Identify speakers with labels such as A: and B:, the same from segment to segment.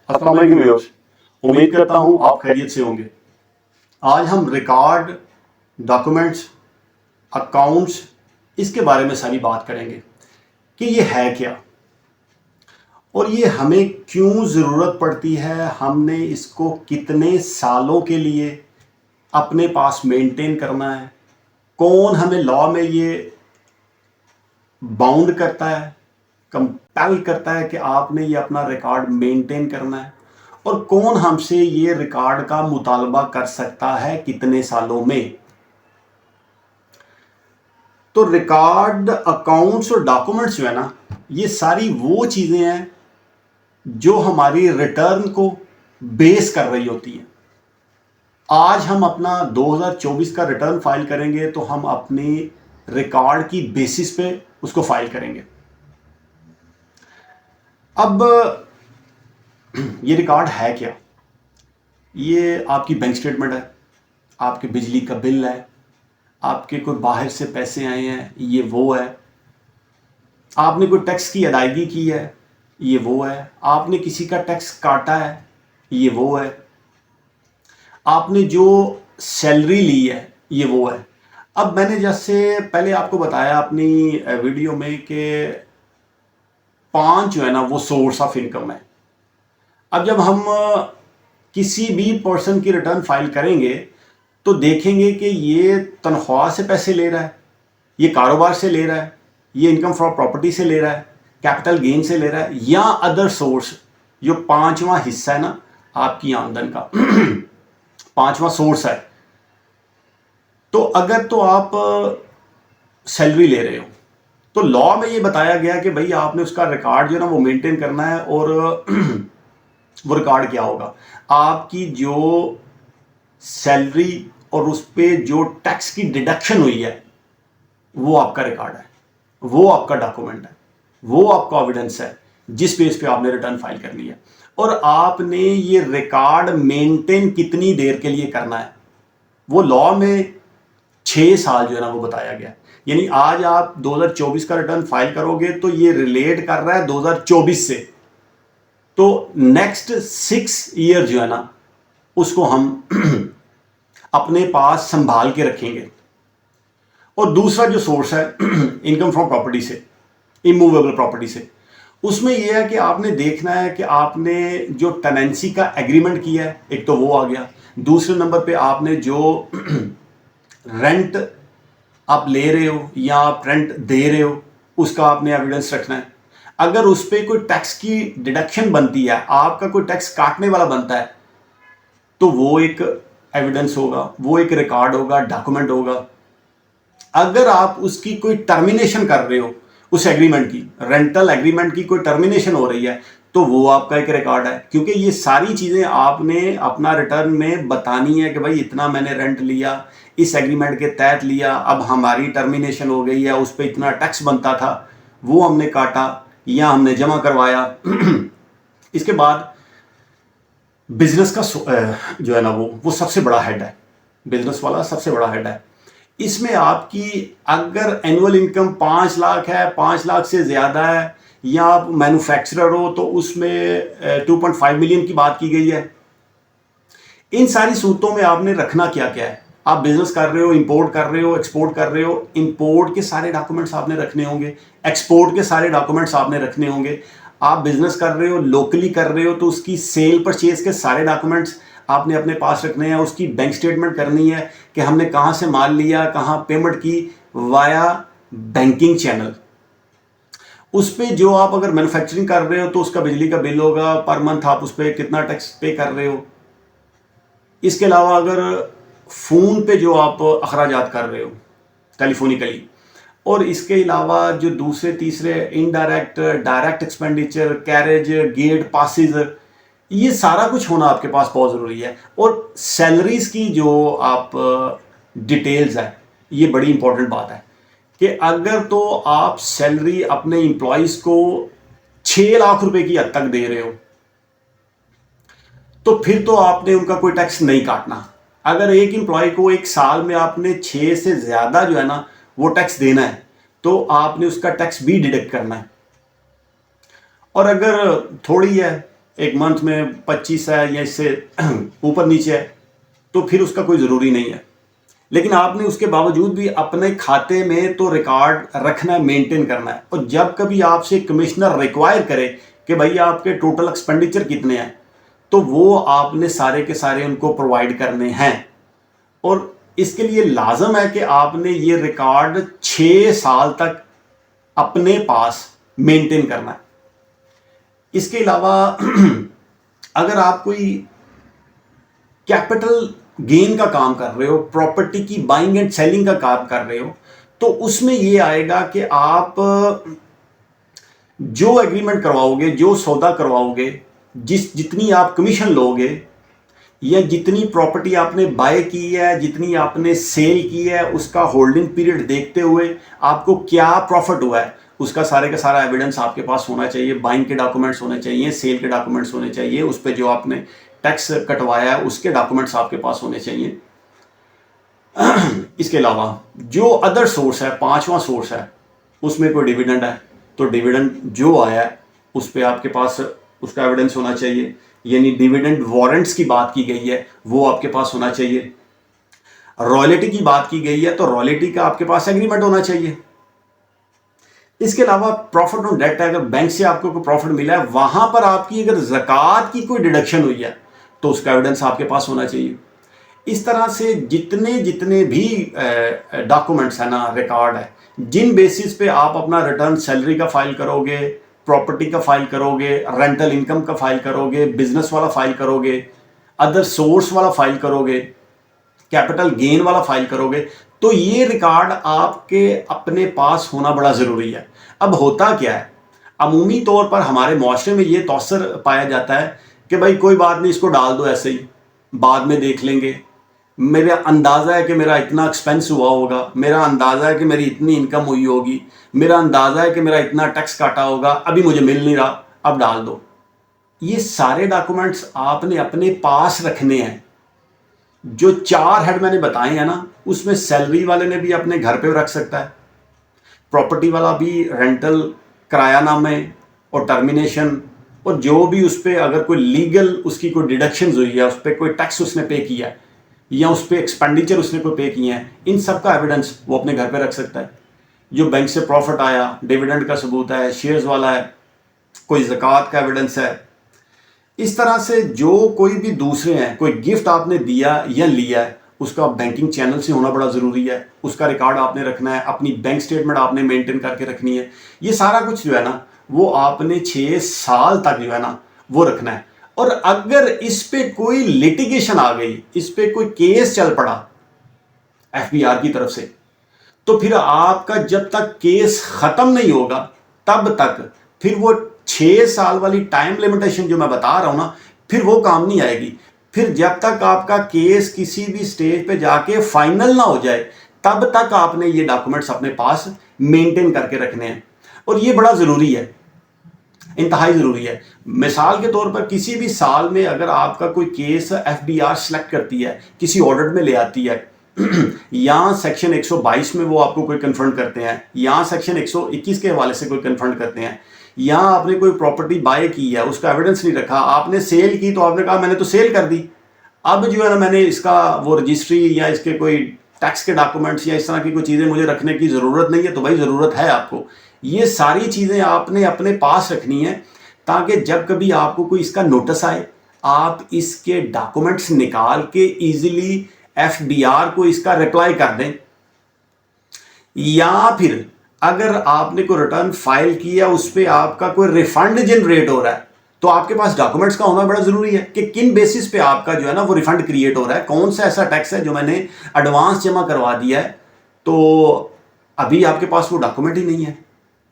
A: अस्सलाम वालेकुम व्यूअर्स, उम्मीद करता हूँ आप खैरियत से होंगे। आज हम रिकॉर्ड, डॉक्यूमेंट्स, अकाउंट्स इसके बारे में सारी बात करेंगे कि ये है क्या और ये हमें क्यों ज़रूरत पड़ती है, हमने इसको कितने सालों के लिए अपने पास मेंटेन करना है, कौन हमें लॉ में ये बाउंड करता है, कंपेल करता है कि आपने ये अपना रिकॉर्ड मेंटेन करना है, और कौन हमसे ये रिकॉर्ड का मुतालबा कर सकता है कितने सालों में। तो रिकॉर्ड, अकाउंट्स और डॉक्यूमेंट्स जो है ना, ये सारी वो चीज़ें हैं जो हमारी रिटर्न को बेस कर रही होती हैं। आज हम अपना 2024 का रिटर्न फाइल करेंगे तो हम अपनी रिकॉर्ड की बेसिस पे उसको फाइल करेंगे। अब ये रिकॉर्ड है क्या? ये आपकी बैंक स्टेटमेंट है, आपके बिजली का बिल है, आपके कोई बाहर से पैसे आए हैं, ये वो है। आपने कोई टैक्स की अदायगी की है, ये वो है। आपने किसी का टैक्स काटा है, ये वो है। आपने जो सैलरी ली है, ये वो है। अब मैंने जैसे पहले आपको बताया अपनी वीडियो में कि 5 जो है ना वो सोर्स ऑफ इनकम है। अब जब हम किसी भी पर्सन की रिटर्न फाइल करेंगे तो देखेंगे कि ये तनख्वाह से पैसे ले रहा है, ये कारोबार से ले रहा है, ये इनकम फ्रॉम प्रॉपर्टी से ले रहा है, कैपिटल गेन से ले रहा है, या अदर सोर्स। जो 5वां हिस्सा है ना आपकी आमदन का 5वां सोर्स है। तो अगर तो आप सैलरी ले रहे हो तो लॉ में ये बताया गया कि भाई आपने उसका रिकॉर्ड जो है ना वो मेंटेन करना है। और वो रिकॉर्ड क्या होगा? आपकी जो सैलरी और उस पर जो टैक्स की डिडक्शन हुई है वो आपका रिकॉर्ड है, वो आपका डॉक्यूमेंट है, वो आपका एविडेंस है जिस बेस पे आपने रिटर्न फाइल करनी है। और आपने ये रिकॉर्ड मेंटेन कितनी देर के लिए करना है, वो लॉ में 6 साल जो है ना वो बताया गया। यानी आज आप 2024 का रिटर्न फाइल करोगे तो ये रिलेट कर रहा है 2024 से। तो नेक्स्ट 6 ईयर जो है ना उसको हम अपने पास संभाल के रखेंगे। और दूसरा जो सोर्स है इनकम फ्रॉम प्रॉपर्टी से, इमूवेबल प्रॉपर्टी से, उसमें यह है कि आपने देखना है कि आपने जो टेनेंसी का एग्रीमेंट किया है, एक तो वो आ गया। दूसरे नंबर पे आपने जो रेंट आप ले रहे हो या आप रेंट दे रहे हो उसका आपने एविडेंस रखना है। अगर उस पर कोई टैक्स की डिडक्शन बनती है, आपका कोई टैक्स काटने वाला बनता है, तो वो एक एविडेंस होगा, वो एक रिकॉर्ड होगा, डॉक्यूमेंट होगा। अगर आप उसकी कोई टर्मिनेशन कर रहे हो, उस एग्रीमेंट की, रेंटल एग्रीमेंट की कोई टर्मिनेशन हो रही है, तो वो आपका एक रिकॉर्ड है। क्योंकि ये सारी चीज़ें आपने अपना रिटर्न में बतानी है कि भाई इतना मैंने रेंट लिया, इस एग्रीमेंट के तहत लिया, अब हमारी टर्मिनेशन हो गई है, उस पर इतना टैक्स बनता था, वो हमने काटा या हमने जमा करवाया। इसके बाद बिजनेस का जो है ना वो सबसे बड़ा हेड है, बिजनेस वाला सबसे बड़ा हेड है। इसमें आपकी अगर एनुअल इनकम 5 लाख है, 5 लाख से ज़्यादा है, या आप मैन्युफैक्चरर हो तो उसमें 2.5 मिलियन की बात की गई है। इन सारी सूरतों में आपने रखना क्या क्या है? आप बिजनेस कर रहे हो, इंपोर्ट कर रहे हो, एक्सपोर्ट कर रहे हो, इंपोर्ट के सारे डॉक्यूमेंट्स आपने रखने होंगे, एक्सपोर्ट के सारे डॉक्यूमेंट्स आपने रखने होंगे। आप बिजनेस कर रहे हो, लोकली कर रहे हो, तो उसकी सेल परचेज के सारे डॉक्यूमेंट्स आपने अपने पास रखने हैं। उसकी बैंक स्टेटमेंट करनी है कि हमने कहाँ से माल लिया, कहाँ पेमेंट की, वाया बैंकिंग चैनल। उस पर जो आप अगर मैन्युफैक्चरिंग कर रहे हो तो उसका बिजली का बिल होगा, पर मंथ आप उस पर कितना टैक्स पे कर रहे हो। इसके अलावा अगर फ़ोन पे जो आप अखराजात कर रहे हो टेलीफोनिकली, और इसके अलावा जो दूसरे तीसरे indirect, direct expenditure, carriage, gate passes, ये सारा कुछ होना आपके पास बहुत ज़रूरी है। और सैलरीज की जो आप डिटेल्स है, ये बड़ी इंपॉर्टेंट बात है कि अगर तो आप सैलरी अपने एम्प्लॉयज़ को 6 लाख रुपए की हद तक दे रहे हो तो फिर तो आपने उनका कोई टैक्स नहीं काटना। अगर एक एम्प्लॉय को एक साल में आपने 6 से ज़्यादा जो है ना वो टैक्स देना है तो आपने उसका टैक्स भी डिडक्ट करना है। और अगर थोड़ी है एक मंथ में 25 है या इससे ऊपर नीचे है तो फिर उसका कोई ज़रूरी नहीं है। लेकिन आपने उसके बावजूद भी अपने खाते में तो रिकॉर्ड रखना है, मेंटेन करना है। और जब कभी आपसे कमिश्नर रिक्वायर करे कि भाई आपके टोटल एक्सपेंडिचर कितने हैं, तो वो आपने सारे के सारे उनको प्रोवाइड करने हैं। और इसके लिए लाजम है कि आपने ये रिकॉर्ड 6 साल तक अपने पास मेंटेन करना है। इसके अलावा अगर आप कोई कैपिटल गेन का काम कर रहे हो, प्रॉपर्टी की बाइंग एंड सेलिंग का काम कर रहे हो, तो उसमें ये आएगा कि आप जो एग्रीमेंट करवाओगे, जो सौदा करवाओगे, जितनी आप कमीशन लोगे या जितनी प्रॉपर्टी आपने बाय की है, जितनी आपने सेल की है, उसका होल्डिंग पीरियड देखते हुए आपको क्या प्रॉफिट हुआ है, उसका सारे का सारा एविडेंस आपके पास होना चाहिए। बाइंग के डॉक्यूमेंट्स होने चाहिए, सेल के डॉक्यूमेंट्स होने चाहिए, उस पर जो आपने टैक्स कटवाया है उसके डॉक्यूमेंट्स आपके पास होने चाहिए। इसके अलावा जो अदर सोर्स है, 5वां सोर्स है, उसमें कोई डिविडेंड है तो डिविडेंड जो आया है उस पर आपके पास उसका एविडेंस होना चाहिए। यानी डिविडेंड वारंट्स की बात की गई है वो आपके पास होना चाहिए। रॉयल्टी की बात की गई है तो रॉयल्टी का आपके पास एग्रीमेंट होना चाहिए। इसके अलावा प्रॉफिट ऑन डेट है, अगर बैंक से आपको कोई प्रॉफिट मिला है वहां पर आपकी अगर ज़कात की कोई डिडक्शन हुई है तो उसका एविडेंस आपके पास होना चाहिए। इस तरह से जितने जितने भी डॉक्यूमेंट्स है ना, रिकॉर्ड है, जिन बेसिस पे आप अपना रिटर्न सैलरी का फाइल करोगे, प्रॉपर्टी का फाइल करोगे, रेंटल इनकम का फाइल करोगे, बिजनेस वाला फाइल करोगे, अदर सोर्स वाला फाइल करोगे, कैपिटल गेन वाला फाइल करोगे, तो ये रिकॉर्ड आपके अपने पास होना बड़ा ज़रूरी है। अब होता क्या है, अमूमी तौर पर हमारे मुआशरे में ये तौसर पाया जाता है कि भाई कोई बात नहीं, इसको डाल दो ऐसे ही, बाद में देख लेंगे, मेरा अंदाज़ा है कि मेरा इतना एक्सपेंस हुआ होगा, मेरा अंदाज़ा है कि मेरी इतनी इनकम हुई होगी, मेरा अंदाज़ा है कि मेरा इतना टैक्स काटा होगा, अभी मुझे मिल नहीं रहा, अब डाल दो। ये सारे डॉक्यूमेंट्स आपने अपने पास रखने हैं। जो 4 हेड मैंने बताए हैं ना, उसमें सैलरी वाले ने भी अपने घर पे रख सकता है, प्रॉपर्टी वाला भी रेंटल किरायानामे और टर्मिनेशन, और जो भी उस पर अगर कोई लीगल उसकी कोई डिडक्शन हुई है, उस पर कोई टैक्स उसने पे किया है या उस पर एक्सपेंडिचर उसने कोई पे किए हैं, इन सब का एविडेंस वो अपने घर पे रख सकता है। जो बैंक से प्रॉफिट आया, डिविडेंड का सबूत है, शेयर्स वाला है, कोई ज़कात का एविडेंस है। इस तरह से जो कोई भी दूसरे हैं, कोई गिफ्ट आपने दिया या लिया है, उसका बैंकिंग चैनल से होना बड़ा ज़रूरी है, उसका रिकॉर्ड आपने रखना है, अपनी बैंक स्टेटमेंट आपने मेंटेन करके रखनी है। ये सारा कुछ जो है ना वो आपने 6 साल तक जो है ना वो रखना है। और अगर इस पे कोई लिटिगेशन आ गई, इस पे कोई केस चल पड़ा एफबीआर की तरफ से, तो फिर आपका जब तक केस खत्म नहीं होगा तब तक फिर वो 6 साल वाली टाइम लिमिटेशन जो मैं बता रहा हूं ना, फिर वो काम नहीं आएगी। फिर जब तक आपका केस किसी भी स्टेज पे जाके फाइनल ना हो जाए तब तक आपने ये डॉक्यूमेंट्स अपने पास मेंटेन करके रखने हैं। और ये बड़ा ज़रूरी है, इंतहाई ज़रूरी है। मिसाल के तौर पर किसी भी साल में अगर आपका कोई केस एफबीआर सेलेक्ट करती है, किसी ऑडिट में ले आती है, यहाँ सेक्शन 122 में वो आपको कोई कन्फर्म करते हैं, यहाँ सेक्शन 121 के हवाले से कोई कन्फर्म करते हैं, यहाँ आपने कोई प्रॉपर्टी बाय की है, उसका एविडेंस नहीं रखा, आपने सेल की तो आपने कहा मैंने तो सेल कर दी, अब जो है ना मैंने इसका वो रजिस्ट्री या इसके कोई टैक्स के डॉक्यूमेंट्स या इस तरह की कोई चीज़ें मुझे रखने की ज़रूरत नहीं है। तो भाई ज़रूरत है आपको, ये सारी चीज़ें आपने अपने पास रखनी है ताकि जब कभी आपको कोई इसका नोटिस आए, आप इसके डॉक्यूमेंट्स निकाल के ईजिली एफबीआर को इसका रिप्लाई कर दें। या फिर अगर आपने कोई रिटर्न फाइल किया, उस पर आपका कोई रिफंड जनरेट हो रहा है, तो आपके पास डॉक्यूमेंट्स का होना बड़ा ज़रूरी है कि किन बेसिस पे आपका जो है ना वो रिफंड क्रिएट हो रहा है, कौन सा ऐसा टैक्स है जो मैंने एडवांस जमा करवा दिया है तो अभी आपके पास वो डॉक्यूमेंट ही नहीं है,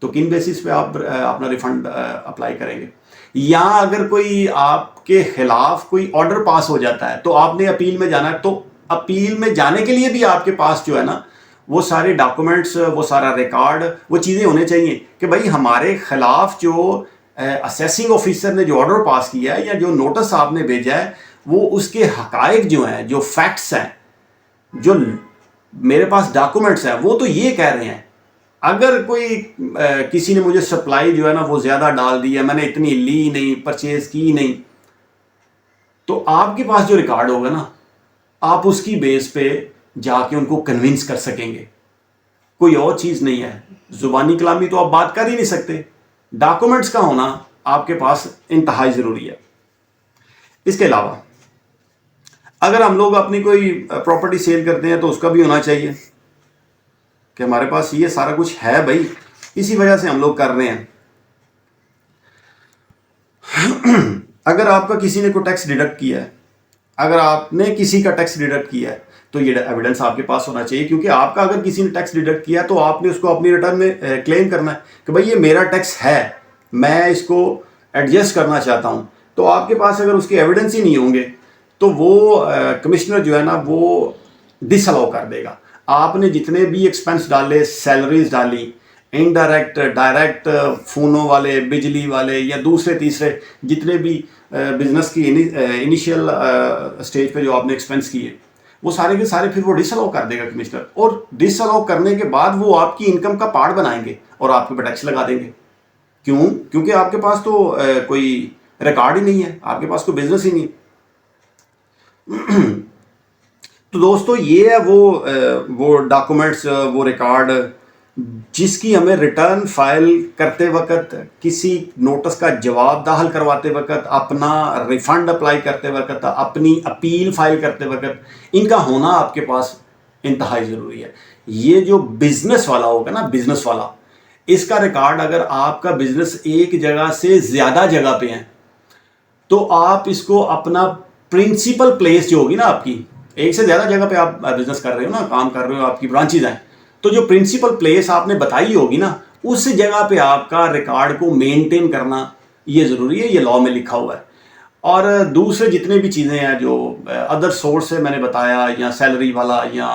A: तो किन बेसिस पे आप अपना रिफंड अप्लाई करेंगे। या अगर कोई आपके खिलाफ कोई ऑर्डर पास हो जाता है तो आपने अपील में जाना है, तो अपील में जाने के लिए भी आपके पास जो है ना वो सारे डॉक्यूमेंट्स, वो सारा रिकॉर्ड, वो चीज़ें होने चाहिए कि भाई हमारे खिलाफ जो असेसिंग ऑफिसर ने जो ऑर्डर पास किया है या जो नोटिस आपने भेजा है, वो उसके हकायक जो हैं, जो फैक्ट्स हैं, जो मेरे पास डॉक्यूमेंट्स हैं, वो तो ये कह रहे हैं। अगर कोई किसी ने मुझे सप्लाई जो है ना वो ज़्यादा डाल दी है, मैंने इतनी ली नहीं, परचेज की नहीं, तो आपके पास जो रिकॉर्ड होगा ना, आप उसकी बेस पे जाके उनको कन्विंस कर सकेंगे। कोई और चीज़ नहीं है। जुबानी कलामी तो आप बात कर ही नहीं सकते, डॉक्यूमेंट्स का होना आपके पास इंतहाई ज़रूरी है। इसके अलावा अगर हम लोग अपनी कोई प्रॉपर्टी सेल करते हैं तो उसका भी होना चाहिए कि हमारे पास ये सारा कुछ है भाई, इसी वजह से हम लोग कर रहे हैं। अगर आपका किसी ने कोई टैक्स डिडक्ट किया है, अगर आपने किसी का टैक्स डिडक्ट किया है, तो ये एविडेंस आपके पास होना चाहिए, क्योंकि आपका अगर किसी ने टैक्स डिडक्ट किया है तो आपने उसको अपनी रिटर्न में क्लेम करना है कि भाई ये मेरा टैक्स है, मैं इसको एडजस्ट करना चाहता हूँ। तो आपके पास अगर उसके एविडेंस ही नहीं होंगे तो वो कमिश्नर जो है ना वो डिसअलाउ कर देगा। आपने जितने भी एक्सपेंस डाले, सैलरीज डाली, इनडायरेक्ट, डायरेक्ट, फ़ोनों वाले, बिजली वाले या दूसरे तीसरे जितने भी बिजनेस की इनिशियल स्टेज पे जो आपने एक्सपेंस किए, वो सारे के सारे फिर वो डिसअलाउ कर देगा कमिश्नर। और डिसअलाउ करने के बाद वो आपकी इनकम का पार्ट बनाएंगे और आपके पर टैक्स लगा देंगे। क्यों? क्योंकि आपके पास तो कोई रिकॉर्ड ही नहीं है, आपके पास कोई बिजनेस ही नहीं। तो दोस्तों ये है वो डॉक्यूमेंट्स, वो रिकॉर्ड जिसकी हमें रिटर्न फाइल करते वक्त, किसी नोटिस का जवाब दाखिल करवाते वक्त, अपना रिफंड अप्लाई करते वक्त, अपनी अपील फाइल करते वक्त इनका होना आपके पास इंतहाई ज़रूरी है। ये जो बिजनेस वाला होगा ना, बिजनेस वाला, इसका रिकॉर्ड अगर आपका बिजनेस एक जगह से ज़्यादा जगह पे है तो आप इसको अपना प्रिंसिपल प्लेस जो होगी ना, आपकी एक से ज़्यादा जगह पे आप बिजनेस कर रहे हो ना, काम कर रहे हो, आपकी ब्रांचेज हैं, तो जो प्रिंसिपल प्लेस आपने बताई होगी ना, उस जगह पे आपका रिकॉर्ड को मेंटेन करना ये ज़रूरी है। ये लॉ में लिखा हुआ है। और दूसरे जितने भी चीज़ें हैं जो अदर सोर्स से मैंने बताया, या सैलरी वाला, या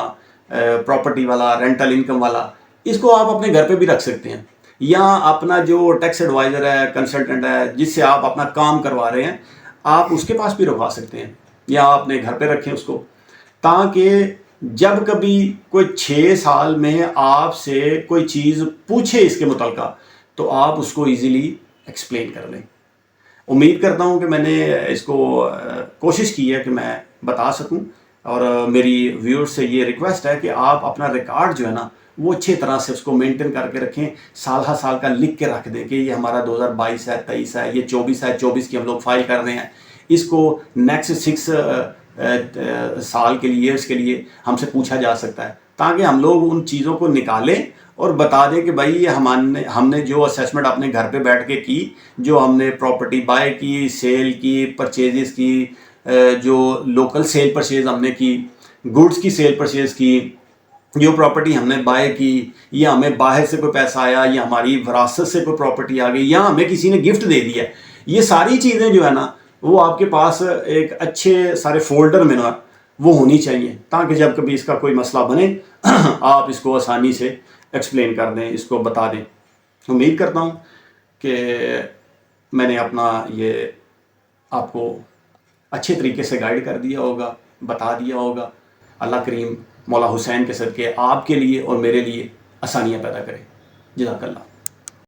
A: प्रॉपर्टी वाला, रेंटल इनकम वाला, इसको आप अपने घर पे भी रख सकते हैं, या अपना जो टैक्स एडवाइज़र है, कंसल्टेंट है, जिससे आप अपना काम करवा रहे हैं, आप उसके पास भी रखवा सकते हैं, या अपने घर पे रखें उसको, ताकि जब कभी कोई 6 साल में आपसे कोई चीज़ पूछे इसके मुतल्लिक़ तो आप उसको इजीली एक्सप्लेन कर लें। उम्मीद करता हूँ कि मैंने इसको कोशिश की है कि मैं बता सकूँ, और मेरी व्यूअर्स से ये रिक्वेस्ट है कि आप अपना रिकॉर्ड जो है ना वो अच्छे तरह से उसको मेंटेन करके रखें। साल हर साल का लिख के रख दें कि ये हमारा 2022 है, 23 है, ये 24 है, 24 की हम लोग फाइल कर रहे हैं, इसको नेक्स्ट 6 साल के लिए, ईयर्स के लिए हमसे पूछा जा सकता है, ताकि हम लोग उन चीज़ों को निकालें और बता दें कि भाई ये हमने जो असेसमेंट अपने घर पे बैठ के की, जो हमने प्रॉपर्टी बाय की, सेल की, परचेजेस की, जो लोकल सेल परचेज हमने की, गुड्स की सेल परचेज की, जो प्रॉपर्टी हमने बाय की, या हमें बाहर से कोई पैसा आया, या हमारी विरासत से कोई प्रॉपर्टी आ गई, या हमें किसी ने गिफ्ट दे दिया, ये सारी चीज़ें जो है ना वो आपके पास एक अच्छे सारे फोल्डर में ना वो होनी चाहिए, ताकि जब कभी इसका कोई मसला बने आप इसको आसानी से एक्सप्लेन कर दें, इसको बता दें। उम्मीद करता हूँ कि मैंने अपना ये आपको अच्छे तरीके से गाइड कर दिया होगा, बता दिया होगा। अल्लाह करीम मौला हुसैन के सदके आपके लिए और मेरे लिए आसानियाँ पैदा करे। जज़ाकल्लाह।